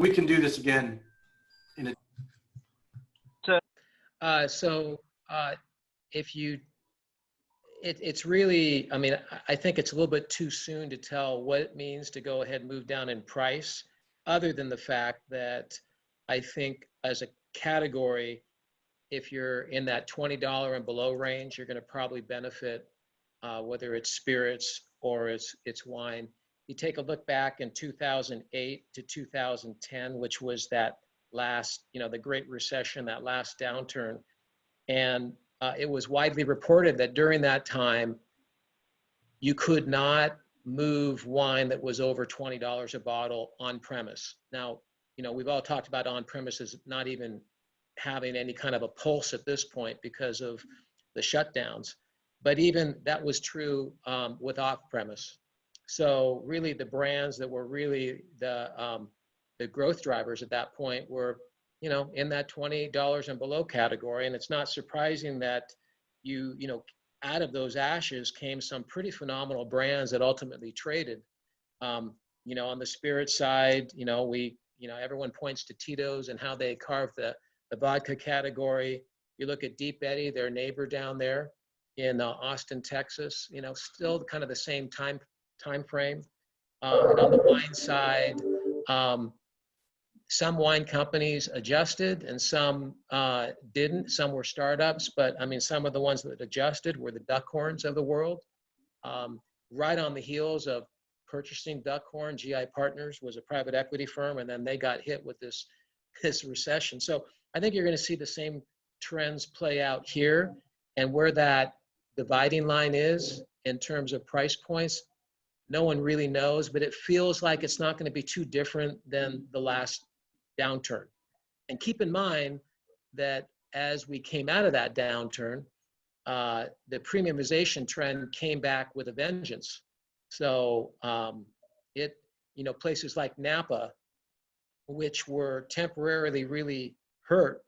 we can do this again in a if you, it's really, I mean, I think it's a little bit too soon to tell what it means to go ahead and move down in price, other than the fact that I think as a category, if you're in that $20 and below range, you're going to probably benefit, whether it's spirits or it's wine. You take a look back in 2008 to 2010, which was that last, the Great Recession, that last downturn. And it was widely reported that during that time, you could not move wine that was over $20 a bottle on premise. Now, we've all talked about on premises not even having any kind of a pulse at this point because of the shutdowns. But even that was true with off premise. So really the brands that were really the growth drivers at that point were, in that $20 and below category. And it's not surprising that out of those ashes came some pretty phenomenal brands that ultimately traded. On the spirit side, everyone points to Tito's and how they carved the vodka category. You look at Deep Eddy, their neighbor down there in Austin, Texas, still kind of the same time frame. And on the wine side, some wine companies adjusted and some didn't. Some were startups, but I mean, some of the ones that adjusted were the Duckhorns of the world. Right on the heels of purchasing Duckhorn, GI Partners was a private equity firm, and then they got hit with this recession. So I think you're going to see the same trends play out here, and where that dividing line is in terms of price points, no one really knows, but it feels like it's not going to be too different than the last downturn. And keep in mind that as we came out of that downturn, the premiumization trend came back with a vengeance. So places like Napa, which were temporarily really hurt,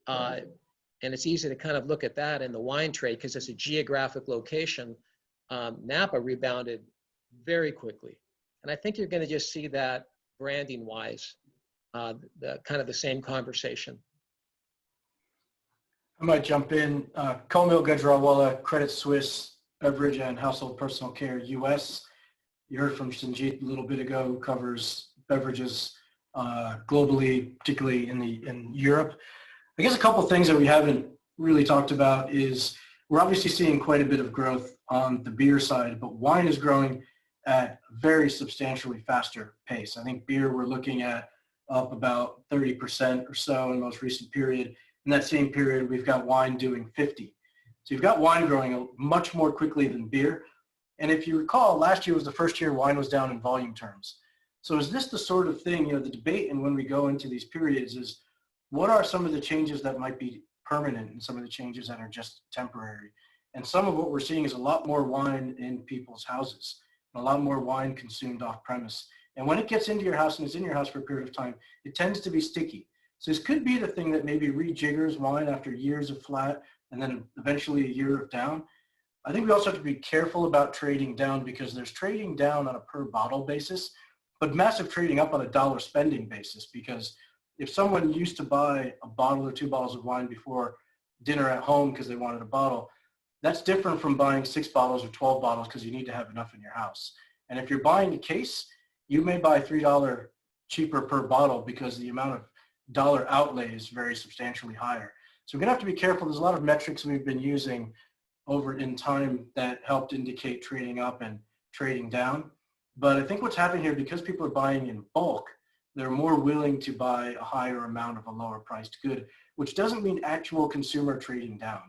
and it's easy to kind of look at that in the wine trade because it's a geographic location. Napa rebounded very quickly. And I think you're going to just see that branding wise, the same conversation. I might jump in. Kaumil Gajrawala, Credit Suisse, Beverage and Household Personal Care, US. You heard from Sanjeet a little bit ago, who covers beverages globally, particularly in Europe. I guess a couple of things that we haven't really talked about is we're obviously seeing quite a bit of growth on the beer side, but wine is growing at a very substantially faster pace. I think beer we're looking at up about 30% or so in the most recent period. In that same period, we've got wine doing 50. So you've got wine growing much more quickly than beer. And if you recall, last year was the first year wine was down in volume terms. So is this the sort of thing, the debate, and when we go into these periods is, what are some of the changes that might be permanent and some of the changes that are just temporary? And some of what we're seeing is a lot more wine in people's houses, and a lot more wine consumed off premise. And when it gets into your house and is in your house for a period of time, it tends to be sticky. So this could be the thing that maybe rejiggers wine after years of flat and then eventually a year of down. I think we also have to be careful about trading down because there's trading down on a per bottle basis, but massive trading up on a dollar spending basis, because if someone used to buy a bottle or 2 bottles of wine before dinner at home because they wanted a bottle, that's different from buying 6 bottles or 12 bottles because you need to have enough in your house. And if you're buying a case, you may buy $3 cheaper per bottle because the amount of dollar outlay is very substantially higher. So we're gonna have to be careful. There's a lot of metrics we've been using over in time that helped indicate trading up and trading down. But I think what's happening here, because people are buying in bulk, they're more willing to buy a higher amount of a lower priced good, which doesn't mean actual consumer trading down.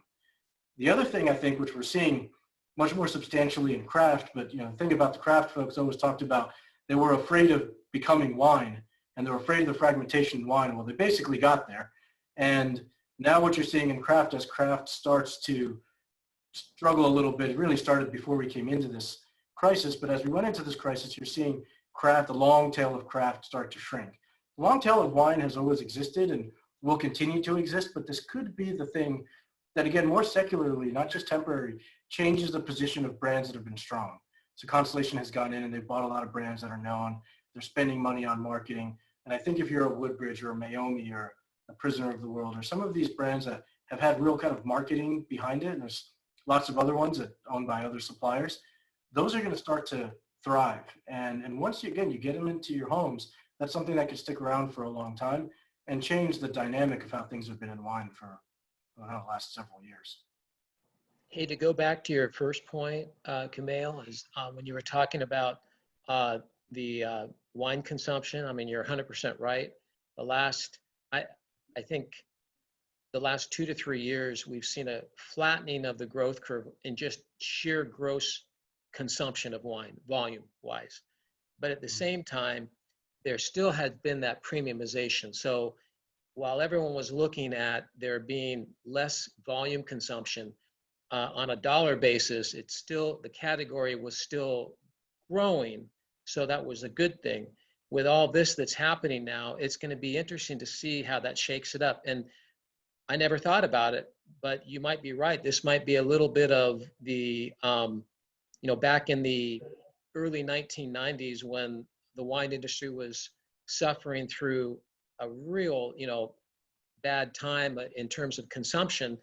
The other thing I think, which we're seeing much more substantially in craft, but the thing about the craft folks always talked about, they were afraid of becoming wine and they were afraid of the fragmentation in wine. Well, they basically got there. And now what you're seeing in craft, as craft starts to struggle a little bit, it really started before we came into this crisis, but as we went into this crisis, you're seeing craft, the long tail of craft, start to shrink. The long tail of wine has always existed and will continue to exist, but this could be the thing that, again, more secularly, not just temporary, changes the position of brands that have been strong. So Constellation has gone in and they've bought a lot of brands that are known. They're spending money on marketing. And I think if you're a Woodbridge or a Mayomi or a Prisoner of the World or some of these brands that have had real kind of marketing behind it, and there's lots of other ones that owned by other suppliers, those are going to start to thrive. And once you, again, you get them into your homes, that's something that could stick around for a long time and change the dynamic of how things have been in wine for the last several years. Hey, to go back to your first point, Kumail, is when you were talking about the wine consumption. I mean, you're 100% right. I think the last 2 to 3 years, we've seen a flattening of the growth curve in just sheer gross consumption of wine, volume-wise. But at the same time, there still had been that premiumization. So while everyone was looking at there being less volume consumption, on a dollar basis, the category was still growing. So that was a good thing. With all this that's happening now, it's going to be interesting to see how that shakes it up. And I never thought about it, but you might be right. This might be a little bit of the, back in the early 1990s when the wine industry was suffering through a real, bad time in terms of consumption.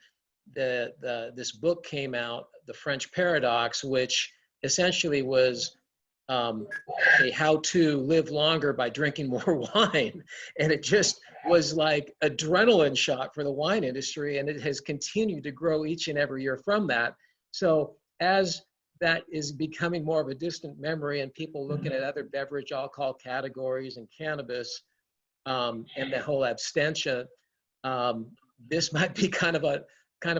This book came out, The French Paradox, which essentially was a how to live longer by drinking more wine. And it just was like adrenaline shot for the wine industry. And it has continued to grow each and every year from that. So as that is becoming more of a distant memory and people looking at other beverage alcohol categories and cannabis and the whole abstention, this might be kind of a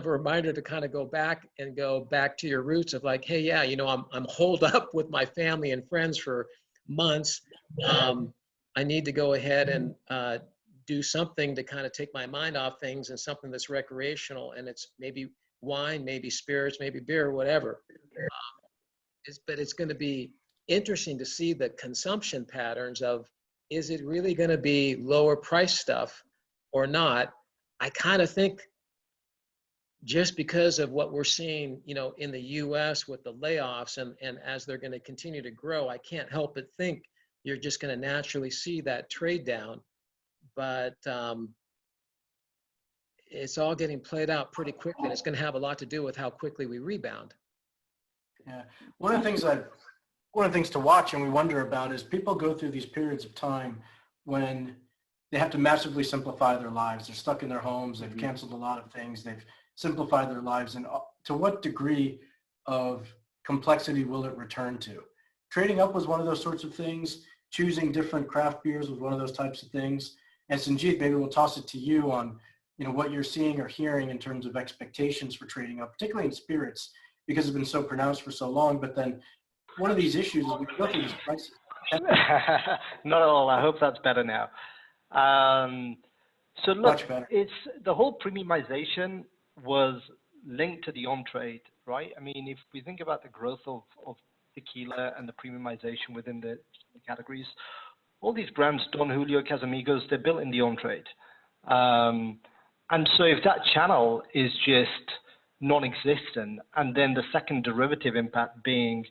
reminder to kind of go back to your roots of like, hey, yeah, I'm holed up with my family and friends for months. I need to go ahead and do something to kind of take my mind off things, and something that's recreational, and it's maybe wine, maybe spirits, maybe beer, whatever. But it's going to be interesting to see the consumption patterns of, is it really going to be lower price stuff or not? I kind of think just because of what we're seeing, in the US with the layoffs and as they're going to continue to grow, I can't help but think you're just going to naturally see that trade down. But it's all getting played out pretty quickly, and it's going to have a lot to do with how quickly we rebound. Yeah, one of the things to watch and we wonder about is people go through these periods of time when they have to massively simplify their lives. They're stuck in their homes. They've canceled a lot of things. They've simplified their lives. And to what degree of complexity will it return to? Trading up was one of those sorts of things. Choosing different craft beers was one of those types of things. And Sanjeet, maybe we'll toss it to you on what you're seeing or hearing in terms of expectations for trading up, particularly in spirits, because it's been so pronounced for so long. But then one of these issues is we go through these prices. Not at all. I hope that's better now. So look, it's the whole premiumization was linked to the on-trade, right? I mean, if we think about the growth of tequila and the premiumization within the categories, all these brands, Don Julio, Casamigos, they're built in the on-trade. And so if that channel is just non-existent, and then the second derivative impact being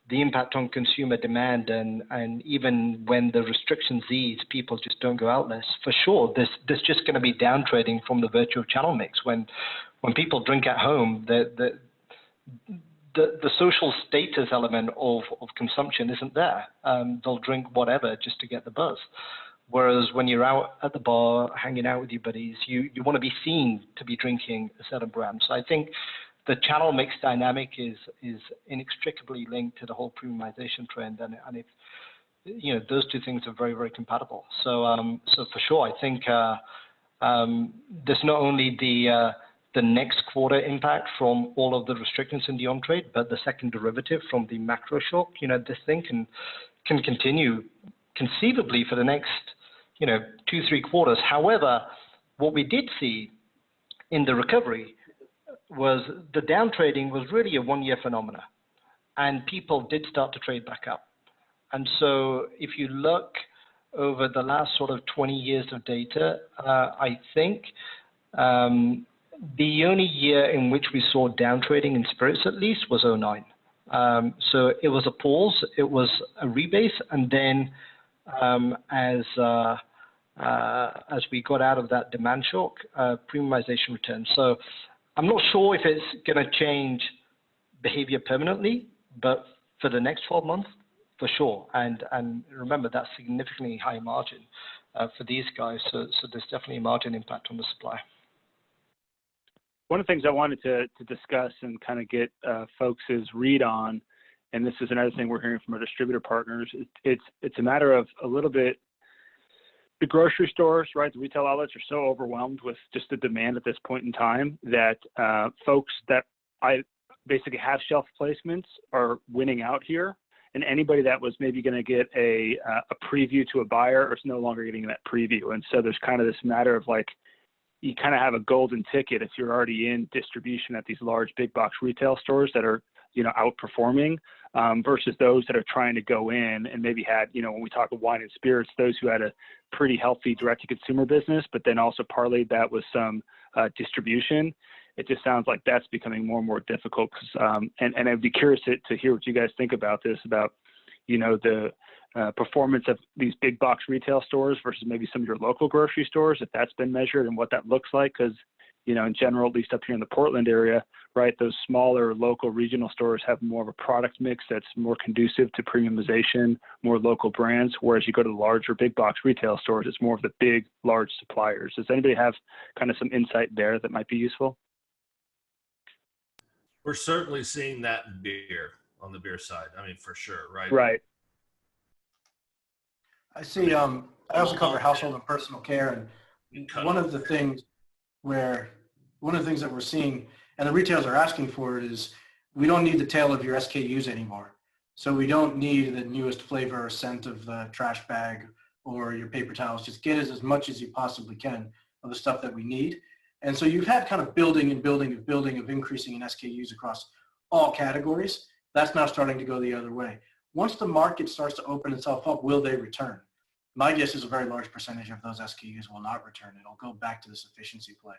the impact on consumer demand, and even when the restrictions ease, people just don't go out less. For sure, there's just going to be down trading from the virtual channel mix. When people drink at home, the social status element of consumption isn't there. They'll drink whatever just to get the buzz. Whereas when you're out at the bar, hanging out with your buddies, you want to be seen to be drinking a certain brand. So I think the channel mix dynamic is inextricably linked to the whole premiumization trend, and if those two things are very, very compatible. So for sure, I think there's not only the next quarter impact from all of the restrictions in the on-trade, but the second derivative from the macro shock. This thing can continue conceivably for the next 2-3 quarters. However, what we did see in the recovery was the down trading was really a one-year phenomena, and people did start to trade back up. And so if you look over the last sort of 20 years of data, I think the only year in which we saw down trading in spirits at least was 2009. So it was a pause, it was a rebase, and then as we got out of that demand shock, premiumization returned. So I'm not sure if it's going to change behavior permanently, but for the next 12 months, for sure. And remember, that's significantly high margin for these guys. So there's definitely a margin impact on the supply. One of the things I wanted to discuss and kind of get folks' read on, and this is another thing we're hearing from our distributor partners, it's a matter of a little bit, the grocery stores, right, the retail outlets are so overwhelmed with just the demand at this point in time that folks that I basically have shelf placements are winning out here. And anybody that was maybe going to get a preview to a buyer is no longer getting that preview. And so there's kind of this matter of like, you kind of have a golden ticket if you're already in distribution at these large big box retail stores that are, you know, outperforming versus those that are trying to go in and maybe had, you know, when we talk of wine and spirits, those who had a pretty healthy direct to consumer business, but then also parlayed that with some distribution. It just sounds like that's becoming more and more difficult. And I'd be curious to hear what you guys think about this, about, you know, the performance of these big box retail stores versus maybe some of your local grocery stores, if that's been measured and what that looks like. Because, you know, in general, at least up here in the Portland area, right, those smaller local regional stores have more of a product mix that's more conducive to premiumization, more local brands, whereas you go to the larger big box retail stores, it's more of the big, large suppliers. Does anybody have kind of some insight there that might be useful? We're certainly seeing that in beer, on the beer side. I mean, for sure, right? Right. I see. I also cover household and personal care, and one of the things that we're seeing, and the retailers are asking for it, is we don't need the tail of your SKUs anymore. So we don't need the newest flavor or scent of the trash bag or your paper towels. Just get us as much as you possibly can of the stuff that we need. And so you've had kind of building of increasing in SKUs across all categories. That's now starting to go the other way. Once the market starts to open itself up, will they return? My guess is a very large percentage of those SKUs will not return. It'll go back to this efficiency play.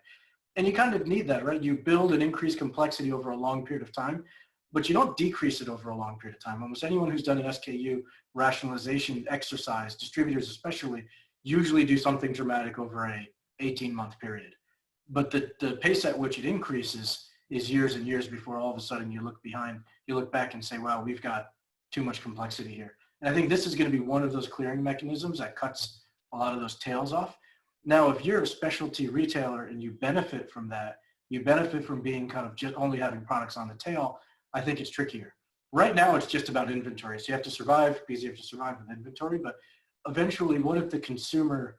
And you kind of need that, right? You build and increase complexity over a long period of time, but you don't decrease it over a long period of time. Almost anyone who's done an SKU rationalization exercise, distributors especially, usually do something dramatic over a 18-month period. But the pace at which it increases is years and years before all of a sudden you look back and say, wow, we've got too much complexity here. And I think this is going to be one of those clearing mechanisms that cuts a lot of those tails off. Now, if you're a specialty retailer and you benefit from that, you benefit from being kind of just only having products on the tail, I think it's trickier. Right now, it's just about inventory. So you have to survive because you have to survive with inventory. But eventually, what if the consumer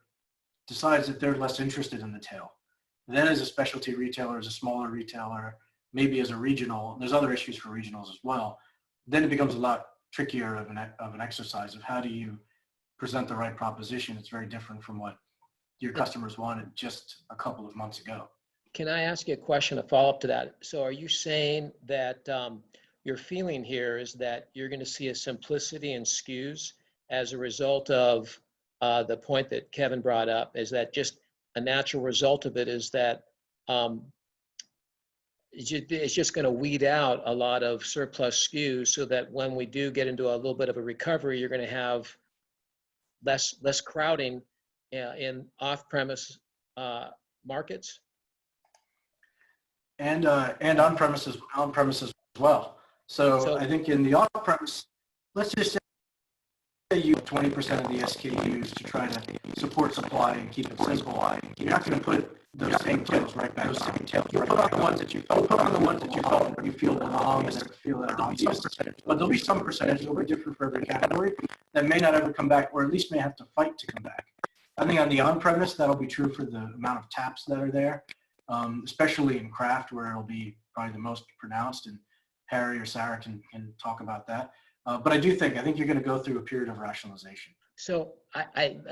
decides that they're less interested in the tail? Then as a specialty retailer, as a smaller retailer, maybe as a regional, there's other issues for regionals as well, then it becomes a lot trickier of an exercise of how do you present the right proposition. It's very different from what your customers wanted just a couple of months ago. Can I ask you a question, a follow-up to that? So are you saying that your feeling here is that you're going to see a simplicity in SKUs as a result of the point that Kevin brought up? Is that just a natural result of it is that it's just going to weed out a lot of surplus SKUs so that when we do get into a little bit of a recovery, you're going to have less crowding in off-premise markets? And on-premise as well. So I think in the off-premise, let's just say you have 20% of the SKUs to try to support supply and keep it simple. You're not going to put those same tails right back on. You put on the ones that you feel belong and feel that are obvious. But there'll be some percentage that'll be different for every category that may not ever come back, or at least may have to fight to come back. I think on the on-premise, that'll be true for the amount of taps that are there, especially in craft, where it'll be probably the most pronounced, and Harry or Sarah can talk about that. But I think you're going to go through a period of rationalization. So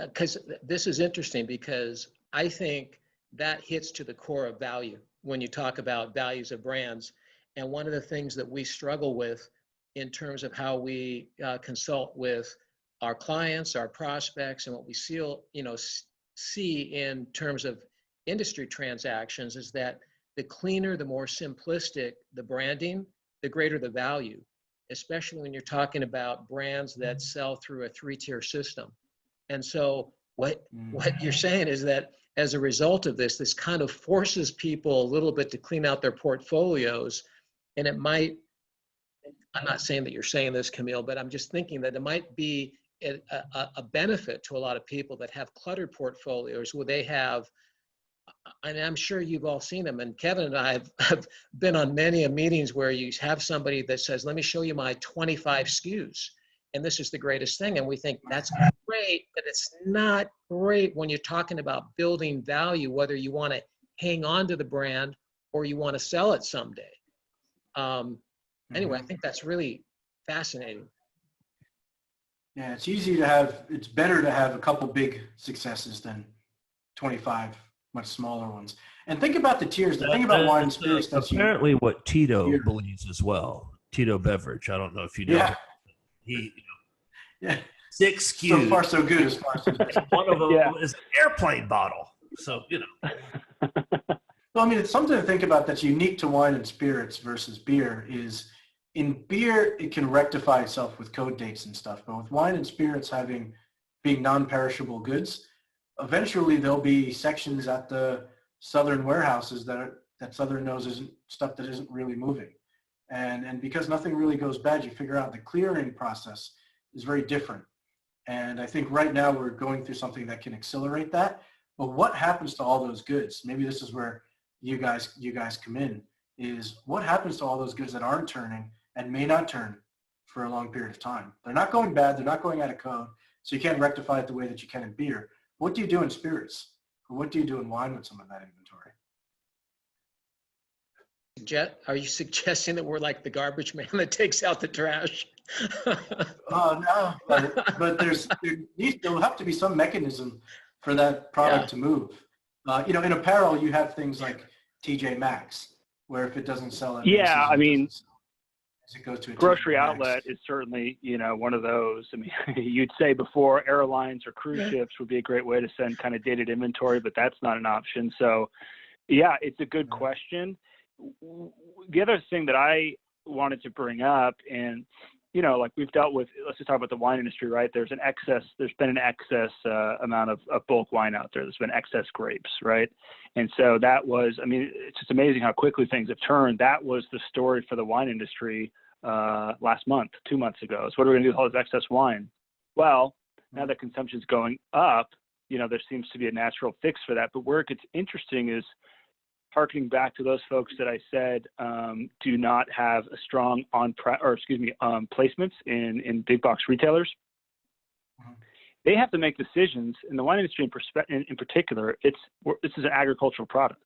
because this is interesting, because I think that hits to the core of value when you talk about values of brands. And one of the things that we struggle with in terms of how we consult with our clients, our prospects, and what we see in terms of industry transactions is that the cleaner, the more simplistic the branding, the greater the value, especially when you're talking about brands that sell through a 3-tier system. And so what Mm. you're saying is that as a result of this, this kind of forces people a little bit to clean out their portfolios. And it might, I'm not saying that you're saying this, Camille, but I'm just thinking that it might be a benefit to a lot of people that have cluttered portfolios where they have, and I'm sure you've all seen them, and Kevin and I have been on many meetings where you have somebody that says, let me show you my 25 SKUs, and this is the greatest thing. And we think that's great, but it's not great when you're talking about building value, whether you want to hang on to the brand or you want to sell it someday. Anyway, I think that's really fascinating. Yeah, it's easy to have, it's better to have a couple big successes than 25 much smaller ones. And think about the tiers. The thing about wine and spirits that's apparently what Tito Beer. believes as well. Tito Beverage. I don't know if you know. Yeah. him. He Yeah. 6 So SKUs. far, so good as far as One of them Yeah. is an airplane bottle. So, you know. Well, I mean, it's something to think about that's unique to wine and spirits versus beer is in beer, it can rectify itself with code dates and stuff. But with wine and spirits being non-perishable goods, eventually there'll be sections at the Southern warehouses that Southern knows isn't stuff that isn't really moving. And because nothing really goes bad, you figure out the clearing process is very different. And I think right now we're going through something that can accelerate that. But what happens to all those goods? Maybe this is where you guys come in, is what happens to all those goods that aren't turning and may not turn for a long period of time? They're not going bad. They're not going out of code. So you can't rectify it the way that you can in beer. What do you do in spirits? Or what do you do in wine with some of that inventory? Are you suggesting that we're like the garbage man that takes out the trash? No, but there'll have to be some mechanism for that product to move. In apparel, you have things like TJ Maxx, where if it doesn't sell at Macy's, Yeah, I mean, it goes to a grocery TJ Maxx. outlet is certainly, one of those. I mean, you'd say before airlines or cruise ships would be a great way to send kind of dated inventory, but that's not an option. So yeah, it's a good question. The other thing that I wanted to bring up, and like we've dealt with, let's just talk about the wine industry, right? There's been an excess amount of bulk wine out there. There's been excess grapes, right? And so that was, I mean, it's just amazing how quickly things have turned. That was the story for the wine industry last month, 2 months ago. So what are we going to do with all this excess wine? Well, now that consumption's going up, there seems to be a natural fix for that. But where it gets interesting is harkening back to those folks that I said do not have a strong placements in big box retailers. They have to make decisions in the wine industry in particular. This is an agricultural product,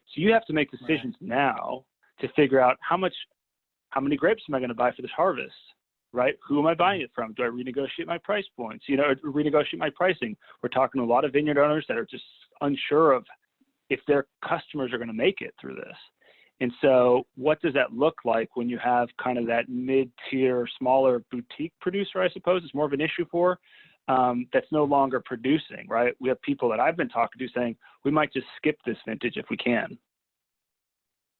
so you have to make decisions now to figure out how many grapes am I going to buy for this harvest, right? Who am I buying it from? Do I renegotiate my price points? Or renegotiate my pricing? We're talking to a lot of vineyard owners that are just unsure of if their customers are going to make it through this. And so what does that look like when you have kind of that mid-tier, smaller boutique producer, I suppose, is more of an issue for, that's no longer producing, right? We have people that I've been talking to saying, we might just skip this vintage if we can.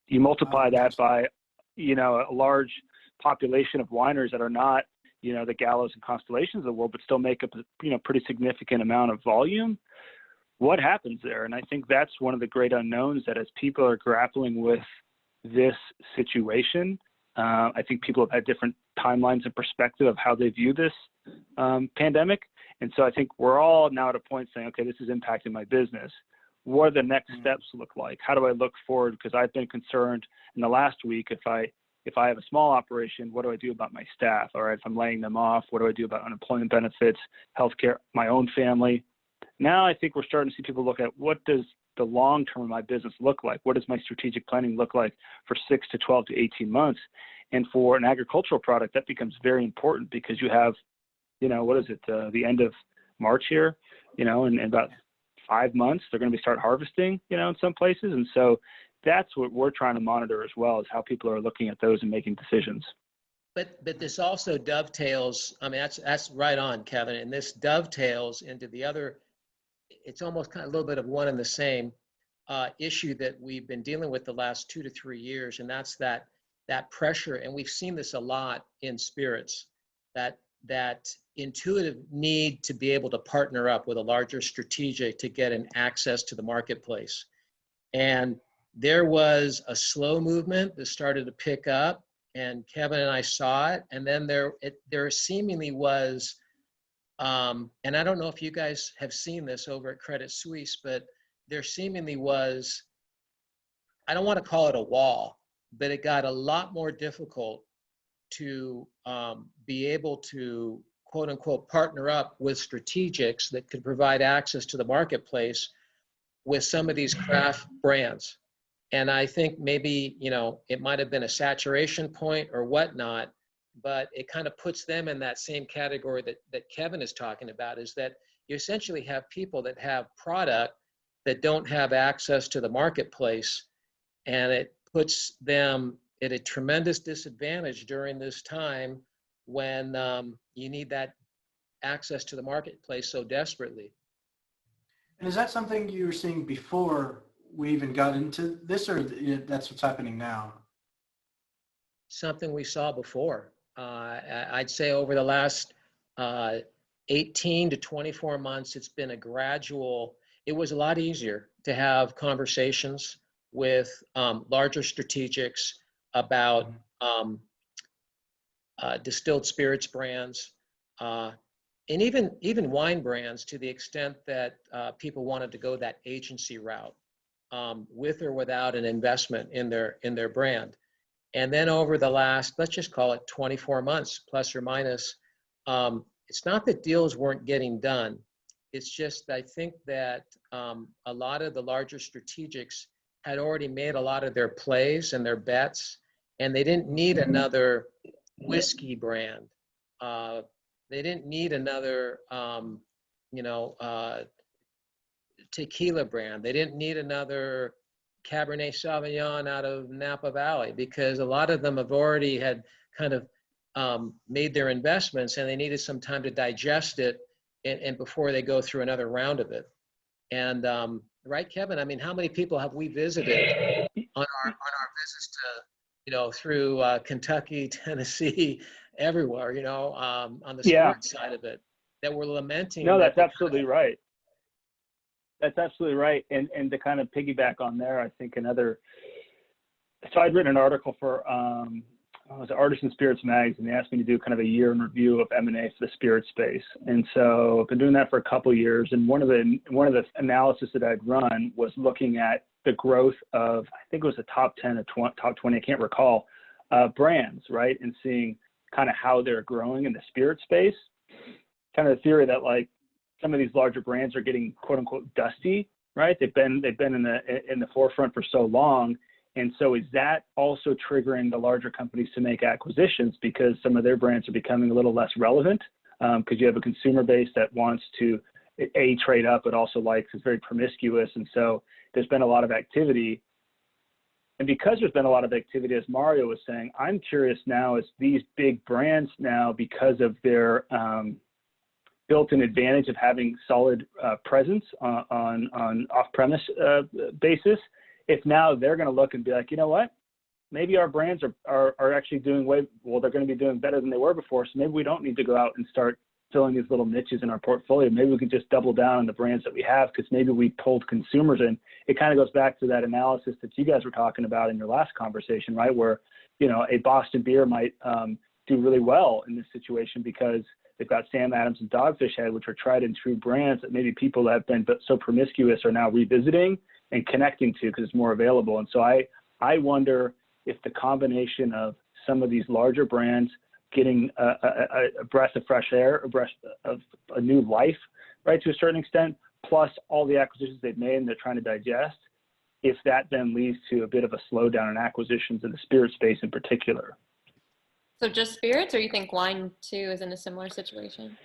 You multiply that by, a large population of wineries that are not, the Gallows and Constellations of the world, but still make up a, pretty significant amount of volume. What happens there? And I think that's one of the great unknowns, that as people are grappling with this situation, I think people have had different timelines and perspective of how they view this pandemic. And so I think we're all now at a point saying, okay, this is impacting my business. What do the next steps look like? How do I look forward? Because I've been concerned in the last week, if I have a small operation, what do I do about my staff? All right, if I'm laying them off, what do I do about unemployment benefits, healthcare, my own family? Now I think we're starting to see people look at, what does the long term of my business look like? What does my strategic planning look like for 6 to 12 to 18 months? And for an agricultural product, that becomes very important, because you have, the end of March here, in about 5 months, they're going to start harvesting, in some places. And so that's what we're trying to monitor as well, is how people are looking at those and making decisions. But this also dovetails, I mean, that's right on, Kevin, and this dovetails into the other, it's almost kind of a little bit of one and the same issue that we've been dealing with the last 2 to 3 years, and that's that pressure, and we've seen this a lot in spirits, that that intuitive need to be able to partner up with a larger strategic to get an access to the marketplace. And there was a slow movement that started to pick up, and Kevin and I saw it. And then there seemingly was, and I don't know if you guys have seen this over at Credit Suisse, but there seemingly was, I don't want to call it a wall, but it got a lot more difficult to be able to, quote unquote, partner up with strategics that could provide access to the marketplace with some of these craft brands. And I think maybe, you know, it might have been a saturation point or whatnot, but it kind of puts them in that same category that Kevin is talking about, is that you essentially have people that have product that don't have access to the marketplace, and it puts them at a tremendous disadvantage during this time when you need that access to the marketplace so desperately. And is that something you were seeing before we even got into this, or that's what's happening now? Something we saw before. I'd say over the last 18 to 24 months, it's been a gradual, it was a lot easier to have conversations with larger strategics about distilled spirits brands, and even wine brands, to the extent that people wanted to go that agency route, with or without an investment in their brand. And then over the last, let's just call it 24 months, plus or minus, it's not that deals weren't getting done. It's just, I think that a lot of the larger strategics had already made a lot of their plays and their bets, and they didn't need another whiskey brand. They didn't need another, tequila brand. They didn't need another Cabernet Sauvignon out of Napa Valley, because a lot of them have already had kind of made their investments, and they needed some time to digest it and before they go through another round of it. And right, Kevin? I mean, how many people have we visited on our visits to, through Kentucky, Tennessee, everywhere, on the sports side of it, that we're lamenting? No, that's absolutely right. That's absolutely right. And to kind of piggyback on there, I think so I'd written an article for it was Artisan Spirits Magazine. They asked me to do kind of a year in review of M&A for the spirit space. And so I've been doing that for a couple of years. And one of the analysis that I'd run was looking at the growth of, I think it was the top 10 or top 20, I can't recall, brands, right? And seeing kind of how they're growing in the spirit space. Kind of the theory that, like, some of these larger brands are getting quote unquote dusty, right? They've been in the forefront for so long. And so is that also triggering the larger companies to make acquisitions, because some of their brands are becoming a little less relevant, because you have a consumer base that wants to trade up, but also is very promiscuous. And so there's been a lot of activity. And because there's been a lot of activity, as Mario was saying, I'm curious now, as these big brands now, because of their built-in advantage of having solid presence on off-premise basis, if now they're going to look and be like, you know what, maybe our brands are actually doing they're going to be doing better than they were before, so maybe we don't need to go out and start filling these little niches in our portfolio. Maybe we can just double down on the brands that we have, because maybe we pulled consumers in. It kind of goes back to that analysis that you guys were talking about in your last conversation, right, where, a Boston beer might do really well in this situation because they've got Sam Adams and Dogfish Head, which are tried and true brands that maybe people that have been so promiscuous are now revisiting and connecting to because it's more available. And so I wonder if the combination of some of these larger brands getting a breath of fresh air, a breath of a new life, right, to a certain extent, plus all the acquisitions they've made and they're trying to digest, if that then leads to a bit of a slowdown in acquisitions in the spirit space in particular. So just spirits, or you think wine too is in a similar situation?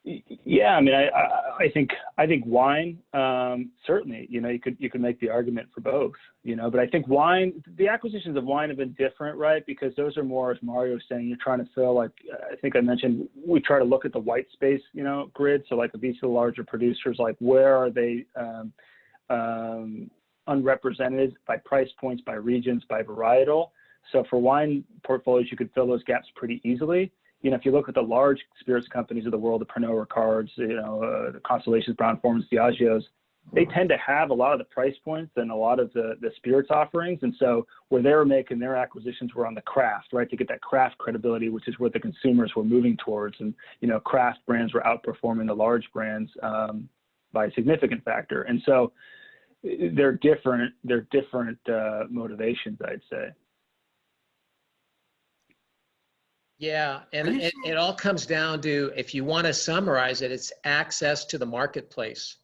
Yeah, I mean, I think wine, certainly, you could make the argument for both, but I think wine, the acquisitions of wine have been different, right? Because those are more, as Mario was saying, you're trying to fill, like, I think I mentioned, we try to look at the white space, grid. So like of each of the larger producers, like where are they unrepresented by price points, by regions, by varietal. So for wine portfolios, you could fill those gaps pretty easily. if you look at the large spirits companies of the world, the Pernod Ricards, the Constellations, Brown-Forman's, Diageo's, they tend to have a lot of the price points and a lot of the spirits offerings. And so where they were making their acquisitions were on the craft, right, to get that craft credibility, which is what the consumers were moving towards. And, craft brands were outperforming the large brands by a significant factor. And so they're different motivations, I'd say. Yeah, and it all comes down to, if you want to summarize it, it's access to the marketplace.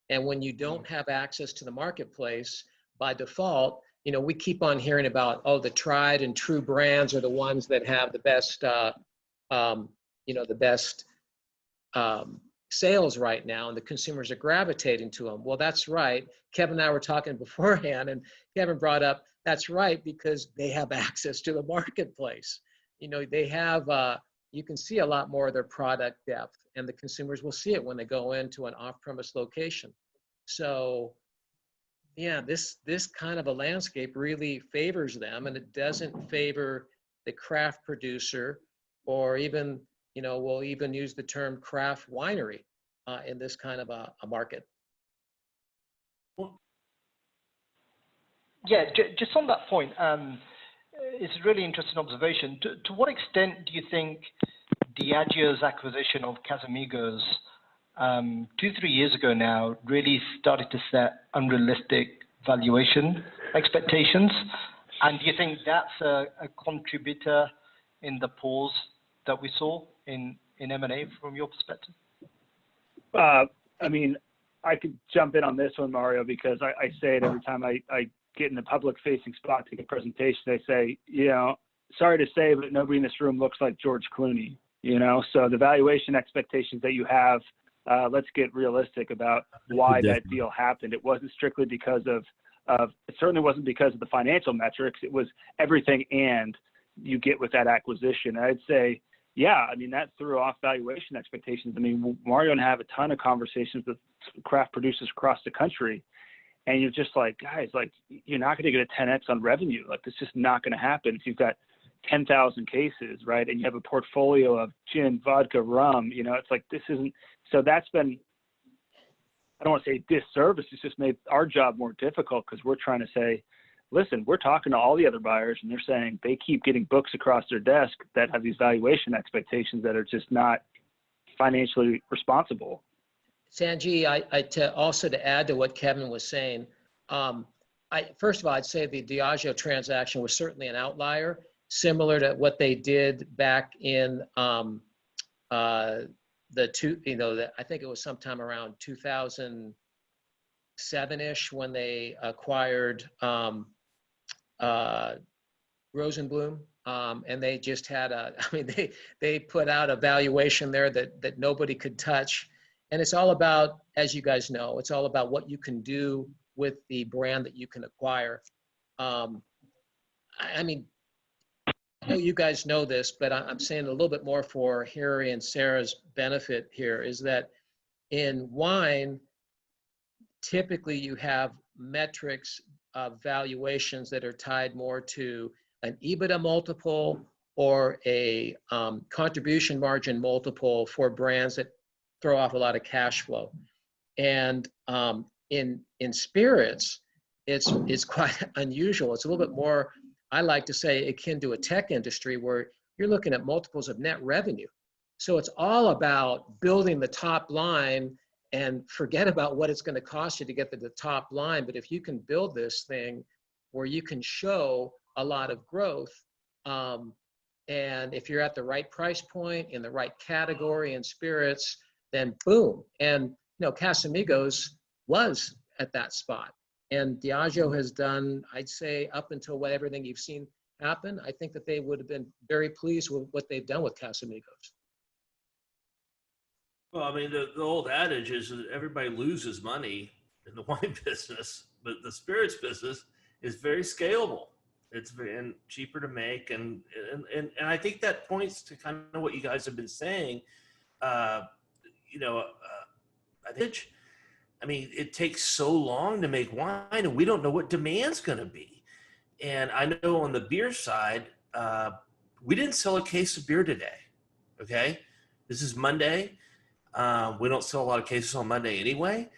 And when you don't have access to the marketplace, by default, we keep on hearing about, the tried and true brands are the ones that have the best, sales right now, and the consumers are gravitating to them. Well, that's right. Kevin and I were talking beforehand, and Kevin brought up, that's right, because they have access to the marketplace. They have, you can see a lot more of their product depth, and the consumers will see it when they go into an off-premise location. So yeah, this kind of a landscape really favors them, and it doesn't favor the craft producer, or even, we'll even use the term craft winery in this kind of a market. Yeah, just on that point, it's a really interesting observation. To what extent do you think Diageo's acquisition of Casamigos 2-3 years ago now really started to set unrealistic valuation expectations? And do you think that's a contributor in the pause that we saw in M&A from your perspective? I mean, I could jump in on this one, Mario, because I say it every time I get in the public-facing spot to give a presentation. They say, sorry to say, but nobody in this room looks like George Clooney. So the valuation expectations that you have, let's get realistic about why that deal happened. It wasn't strictly because of it certainly wasn't because of the financial metrics. It was everything and you get with that acquisition. I'd say, yeah, I mean, that threw off valuation expectations. I mean, Mario and I have a ton of conversations with craft producers across the country, and you're just like, guys, like, you're not going to get a 10x on revenue. Like, it's just not going to happen. If you've got 10,000 cases, right, and you have a portfolio of gin, vodka, rum, it's like, this isn't. So that's been, I don't want to say disservice. It's just made our job more difficult, because we're trying to say, listen, we're talking to all the other buyers, and they're saying they keep getting books across their desk that have these valuation expectations that are just not financially responsible. Sanjay, also to add to what Kevin was saying, first of all, I'd say the Diageo transaction was certainly an outlier, similar to what they did back in I think it was sometime around 2007-ish when they acquired Rosenblum, and they just had they put out a valuation there that nobody could touch. And it's all about, as you guys know, it's all about what you can do with the brand that you can acquire. I know you guys know this, but I'm saying a little bit more for Harry and Sarah's benefit here, is that in wine, typically you have metrics of valuations that are tied more to an EBITDA multiple or a contribution margin multiple for brands that throw off a lot of cash flow. And in spirits, it's quite unusual. It's a little bit more, I like to say, akin to a tech industry where you're looking at multiples of net revenue. So it's all about building the top line and forget about what it's going to cost you to get to the top line. But if you can build this thing where you can show a lot of growth, and if you're at the right price point in the right category in spirits, then boom. And Casamigos was at that spot. And Diageo has done, I'd say, up until everything you've seen happen, I think that they would have been very pleased with what they've done with Casamigos. Well, I mean, the old adage is that everybody loses money in the wine business, but the spirits business is very scalable. It's very cheaper to make, and I think that points to kind of what you guys have been saying. I mean, it takes so long to make wine, and we don't know what demand's going to be. And I know on the beer side, we didn't sell a case of beer today. Okay. This is Monday. We don't sell a lot of cases on Monday anyway.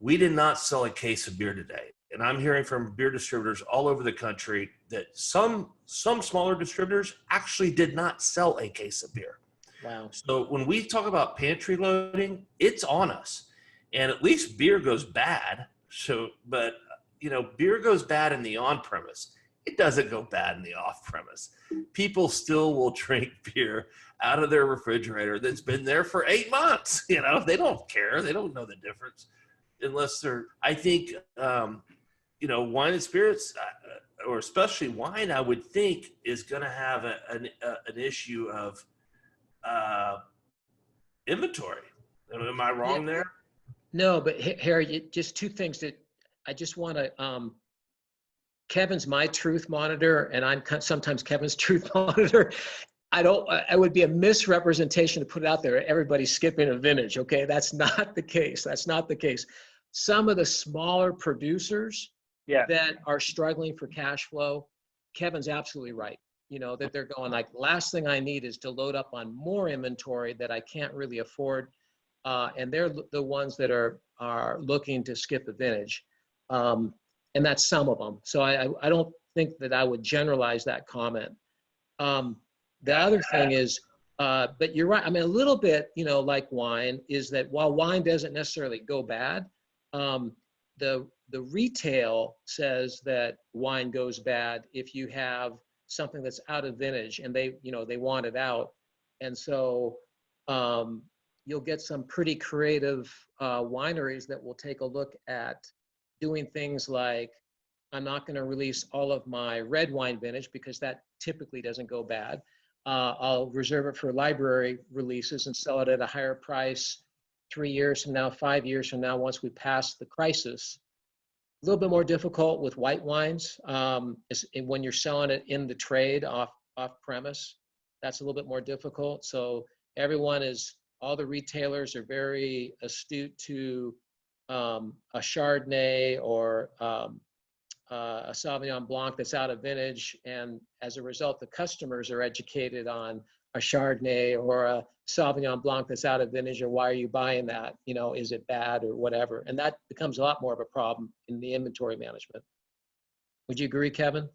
We did not sell a case of beer today. And I'm hearing from beer distributors all over the country that some smaller distributors actually did not sell a case of beer. Wow. So when we talk about pantry loading, it's on us. And at least beer goes bad. So, but beer goes bad in the on-premise. It doesn't go bad in the off-premise. People still will drink beer out of their refrigerator that's been there for 8 months. They don't care. They don't know the difference unless they're, I think, wine and spirits, or especially wine, I would think is going to have an issue of inventory. Am I wrong there? No, but Harry, just two things that I just want to, Kevin's my truth monitor, and I'm sometimes Kevin's truth monitor. I would be a misrepresentation to put it out there. Everybody's skipping a vintage. Okay. That's not the case. That's not the case. Some of the smaller producers that are struggling for cash flow, Kevin's absolutely right. That they're going like, last thing I need is to load up on more inventory that I can't really afford. And they're the ones that are looking to skip a vintage. And that's some of them. So I don't think that I would generalize that comment. The other thing is, but you're right. I mean, a little bit, like wine, is that while wine doesn't necessarily go bad, the retail says that wine goes bad if you have something that's out of vintage and they want it out. And so you'll get some pretty creative wineries that will take a look at doing things like, I'm not going to release all of my red wine vintage because that typically doesn't go bad. I'll reserve it for library releases and sell it at a higher price 3 years from now, 5 years from now, once we pass the crisis. A little bit more difficult with white wines when you're selling it in the trade off premise. That's a little bit more difficult. So all the retailers are very astute to a Chardonnay or a Sauvignon Blanc that's out of vintage, and as a result, the customers are educated on a Chardonnay or a Sauvignon Blanc that's out of vintage, or why are you buying that? Is it bad or whatever? And that becomes a lot more of a problem in the inventory management. Would you agree, Kevin?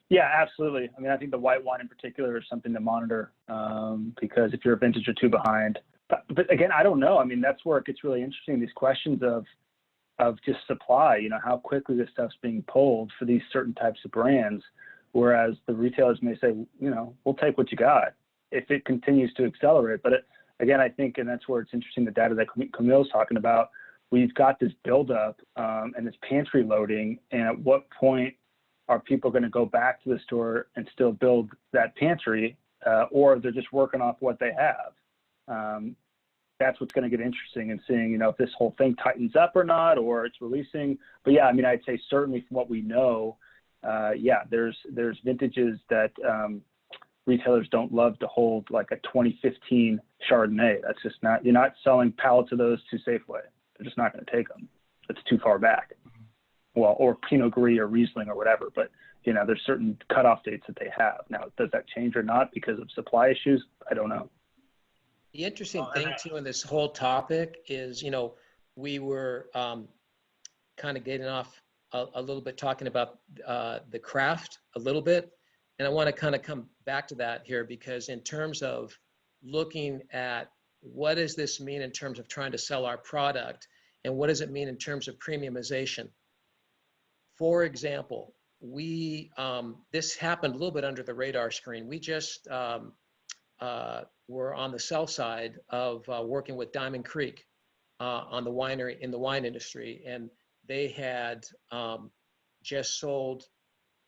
Yeah, absolutely. I mean, I think the white wine in particular is something to monitor because if you're a vintage or two behind, but again, I don't know. I mean, that's where it gets really interesting. These questions of just supply, how quickly this stuff's being pulled for these certain types of brands, whereas the retailers may say, we'll take what you got if it continues to accelerate. But again, I think, and that's where it's interesting, the data that Camille's talking about, we've got this buildup and this pantry loading, and at what point are people going to go back to the store and still build that pantry, or they're just working off what they have? That's what's going to get interesting and seeing, if this whole thing tightens up or not, or it's releasing. But yeah, I mean, I'd say certainly from what we know, there's vintages that retailers don't love to hold, like a 2015 Chardonnay. That's just not, you're not selling pallets of those to Safeway. They're just not going to take them. It's too far back. Well, or Pinot Gris or Riesling or whatever, but there's certain cutoff dates that they have. Now, does that change or not because of supply issues? I don't know. The interesting thing too in this whole topic is, we were kind of getting off a little bit talking about the craft a little bit. And I want to kind of come back to that here, because in terms of looking at what does this mean in terms of trying to sell our product, and what does it mean in terms of premiumization? For example, this happened a little bit under the radar screen. We just were on the sell side of working with Diamond Creek on the winery in the wine industry, and they had just sold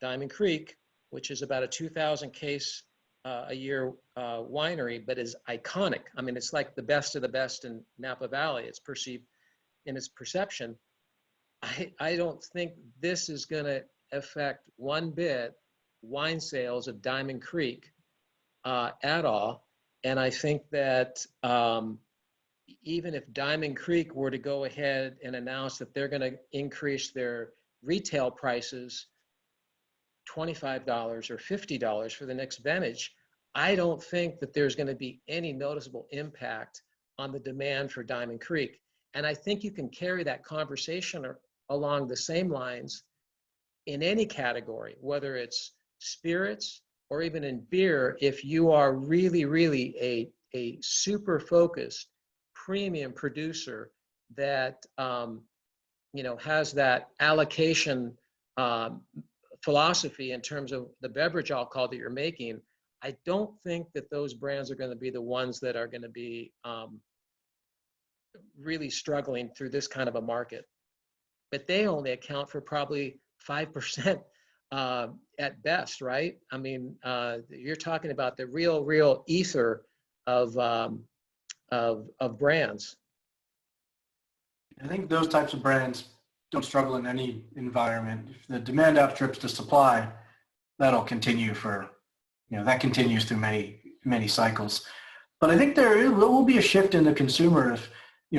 Diamond Creek, which is about a 2,000 case a year winery, but is iconic. I mean, it's like the best of the best in Napa Valley. It's perceived in its perception. I don't think this is going to affect one bit wine sales of Diamond Creek at all. And I think that even if Diamond Creek were to go ahead and announce that they're going to increase their retail prices $25 or $50 for the next vintage, I don't think that there's going to be any noticeable impact on the demand for Diamond Creek. And I think you can carry that conversation along the same lines in any category, whether it's spirits or even in beer. If you are really, really a super focused premium producer that has that allocation philosophy in terms of the beverage alcohol that you're making, I don't think that those brands are going to be the ones that are going to be really struggling through this kind of a market. But they only account for probably 5% at best, right? I mean, you're talking about the real ether of brands. I think those types of brands don't struggle in any environment. If the demand outstrips the supply, that'll continue that continues through many cycles. But I think there will be a shift in the consumer if,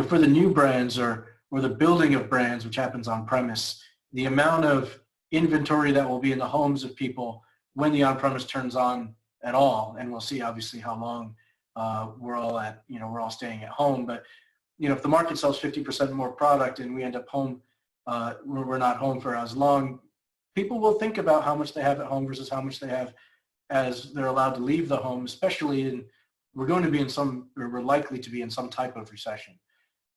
for the new brands or the building of brands, which happens on premise, the amount of inventory that will be in the homes of people when the on-premise turns on at all, and we'll see obviously how long we're all staying at home. But if the market sells 50% more product and we end up home, we're not home for as long, people will think about how much they have at home versus how much they have as they're allowed to leave the home, especially we're likely to be in some type of recession.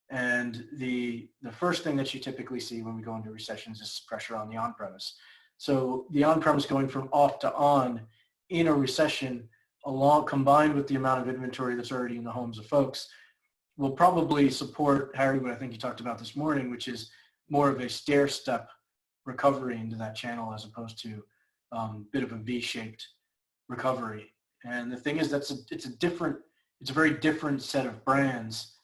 And the first thing that you typically see when we go into recessions is pressure on the on-premise. So the on-premise going from off to on in a recession, combined with the amount of inventory that's already in the homes of folks, will probably support, Harry, what I think you talked about this morning, which is more of a stair-step recovery into that channel as opposed to a bit of a V-shaped recovery. And the thing is, it's a very different set of brands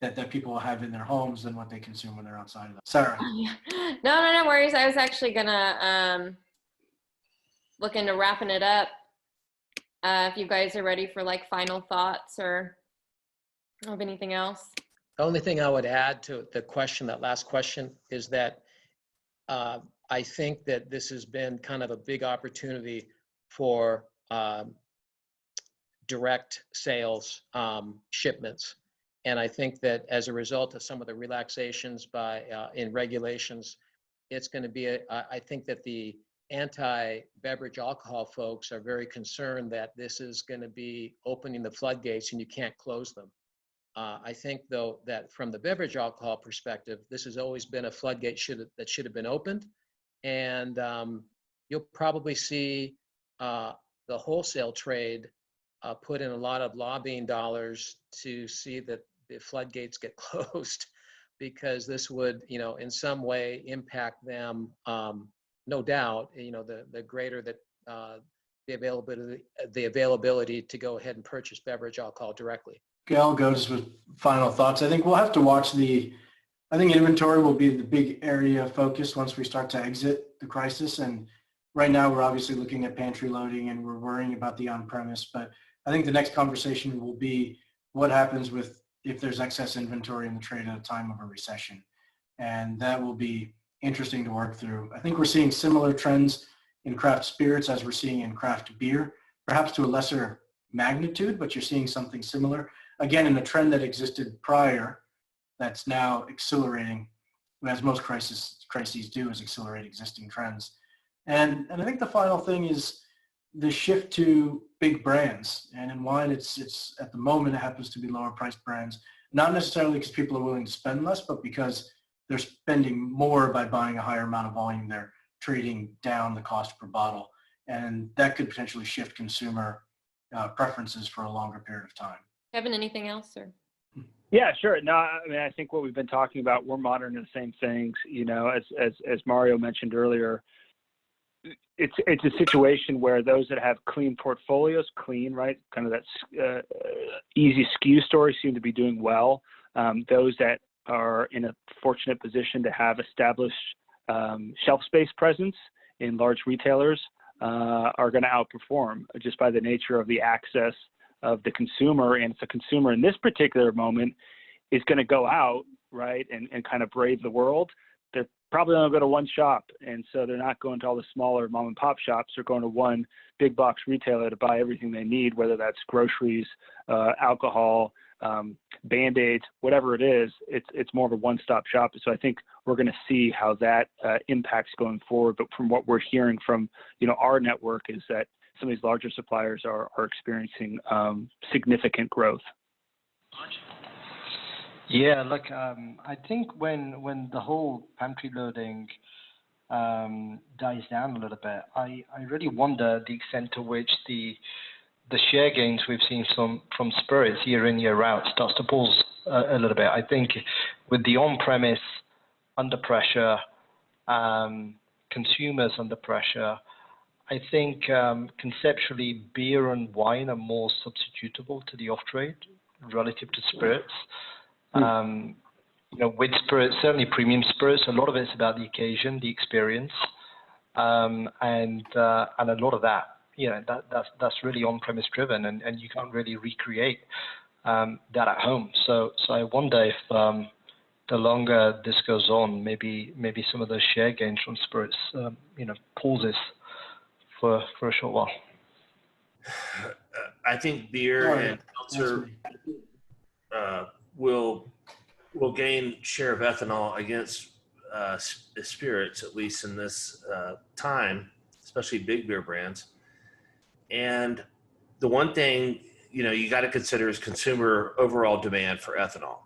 that people have in their homes than what they consume when they're outside of them. Sarah. No worries. I was actually gonna look into wrapping it up. If you guys are ready for like final thoughts or of anything else. The only thing I would add to that last question, is that I think that this has been kind of a big opportunity for direct sales shipments. And I think that as a result of some of the relaxations in regulations, it's going to be, I think that the anti-beverage alcohol folks are very concerned that this is going to be opening the floodgates and you can't close them. I think, though, that from the beverage alcohol perspective, this has always been a floodgate that should have been opened. And you'll probably see the wholesale trade put in a lot of lobbying dollars to see that the floodgates get closed, because this would, in some way impact them. No doubt, the greater that the availability to go ahead and purchase beverage alcohol directly. Okay, I'll go just with final thoughts. I think we'll have to watch I think inventory will be the big area of focus once we start to exit the crisis. And right now we're obviously looking at pantry loading and we're worrying about the on-premise. But I think the next conversation will be what happens if there's excess inventory in the trade at a time of a recession. And that will be interesting to work through. I think we're seeing similar trends in craft spirits as we're seeing in craft beer, perhaps to a lesser magnitude, but you're seeing something similar. Again, in a trend that existed prior, that's now accelerating, as most crises do, is accelerate existing trends. And I think the final thing is the shift to big brands. And in wine, it's at the moment, it happens to be lower priced brands, not necessarily because people are willing to spend less, but because they're spending more by buying a higher amount of volume. They're trading down the cost per bottle. And that could potentially shift consumer preferences for a longer period of time. Kevin, anything else? Or? Yeah, sure. No, I mean, I think what we've been talking about, we're monitoring the same things. As Mario mentioned earlier, it's a situation where those that have clean portfolios, right, kind of that easy SKU story, seem to be doing well. Those that are in a fortunate position to have established shelf space presence in large retailers are going to outperform just by the nature of the access of the consumer. And if the consumer in this particular moment is going to go out, right, and kind of brave the world, they're probably only go to one shop. And so they're not going to all the smaller mom and pop shops. They're going to one big box retailer to buy everything they need, whether that's groceries, alcohol, Band-Aids, whatever it is. It's more of a one-stop shop. So I think we're going to see how that impacts going forward. But from what we're hearing from, our network is that some of these larger suppliers are experiencing significant growth. Yeah, look, I think when the whole pantry loading dies down a little bit, I really wonder the extent to which the share gains we've seen from spirits year in, year out starts to pause a little bit. I think with the on-premise under pressure, consumers under pressure, I think conceptually beer and wine are more substitutable to the off-trade relative to spirits. With spirits, certainly premium spirits, a lot of it's about the occasion, the experience, and a lot of that, that's really on-premise driven, and you can't really recreate that at home. So I wonder if the longer this goes on, maybe some of those share gains from spirits, pauses for a short while. I think beer and seltzer will gain share of ethanol against spirits, at least in this time, especially big beer brands. And the one thing, you got to consider is consumer overall demand for ethanol.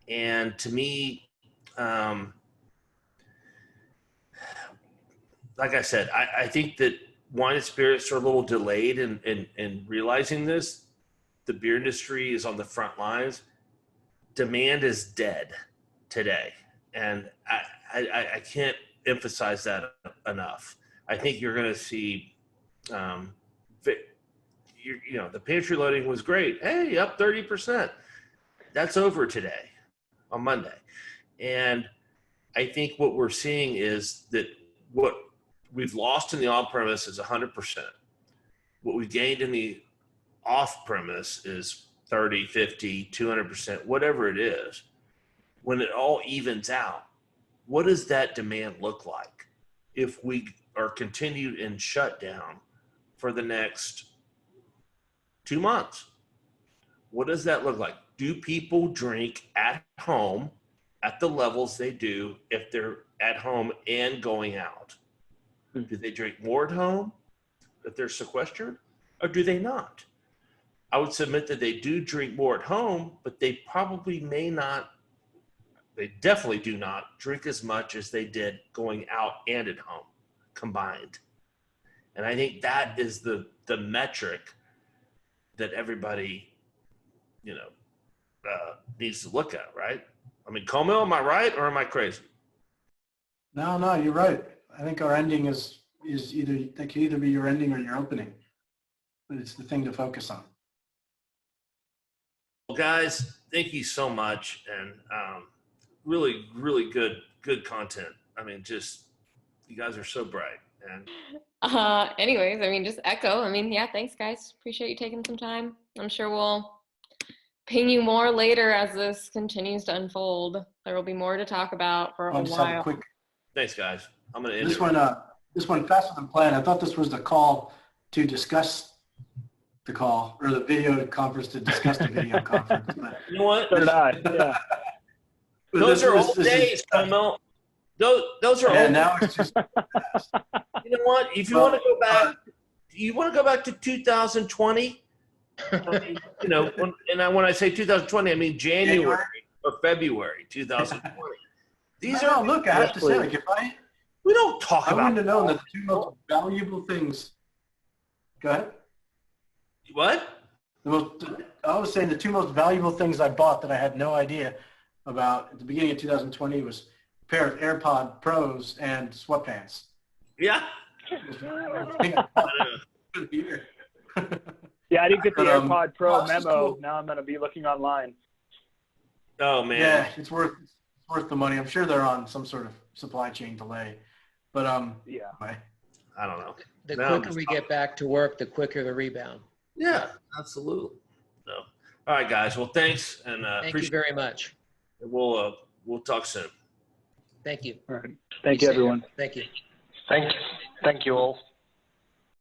And to me, like I said, I think that wine and spirits are a little delayed in realizing this. The beer industry is on the front lines. Demand is dead today. And I can't emphasize that enough. I think you're going to see, the pantry loading was great. Hey, up 30%. That's over today on Monday. And I think what we're seeing is that what we've lost in the on-premise is 100%. What we gained in the off-premise is 30, 50, 200%, whatever it is. When it all evens out, what does that demand look like if we are continued in shutdown for the next 2 months? What does that look like? Do people drink at home at the levels they do if they're at home and going out? Do they drink more at home if they're sequestered, or do they not? I would submit that they do drink more at home, but they probably they definitely do not drink as much as they did going out and at home combined. And I think that is the metric that everybody, needs to look at, right? I mean, Comil, am I right or am I crazy? No, you're right. I think our ending is either, that could either be your ending or your opening, but it's the thing to focus on. Well, guys, thank you so much. And really, really good content. I mean, you guys are so bright. And Anyways, just echo. Yeah, thanks guys. Appreciate you taking some time. I'm sure we'll ping you more later as this continues to unfold. There will be more to talk about for a I'll just while. have a quick. Thanks, guys. I'm going to end This one faster than planned. I thought this was the call to discuss the call, or the video conference to discuss the video conference. But you know what? So did I. Yeah. Those are old days, Comil. Those are old. Now it's just. You know what? If you want to go back, to 2020. When I say 2020, I mean January or February 2020. Look, I have to say, we don't talk I about. wouldn't have known that the two most valuable things. Go ahead. What? I was saying the two most valuable things I bought that I had no idea about at the beginning of 2020 was a pair of AirPod Pros and sweatpants. Yeah. Yeah, I didn't get the AirPod Pro memo. Cool. Now I'm going to be looking online. Oh man. Yeah, it's worth the money. I'm sure they're on some sort of supply chain delay, but yeah. I don't know. The quicker we get back to work, the quicker the rebound. Yeah, absolutely. So, all right, guys. Well, thanks, and thank you very much. We'll talk soon. Thank you. All right. Thank Be you, safe. everyone. Thank you. Thank you all.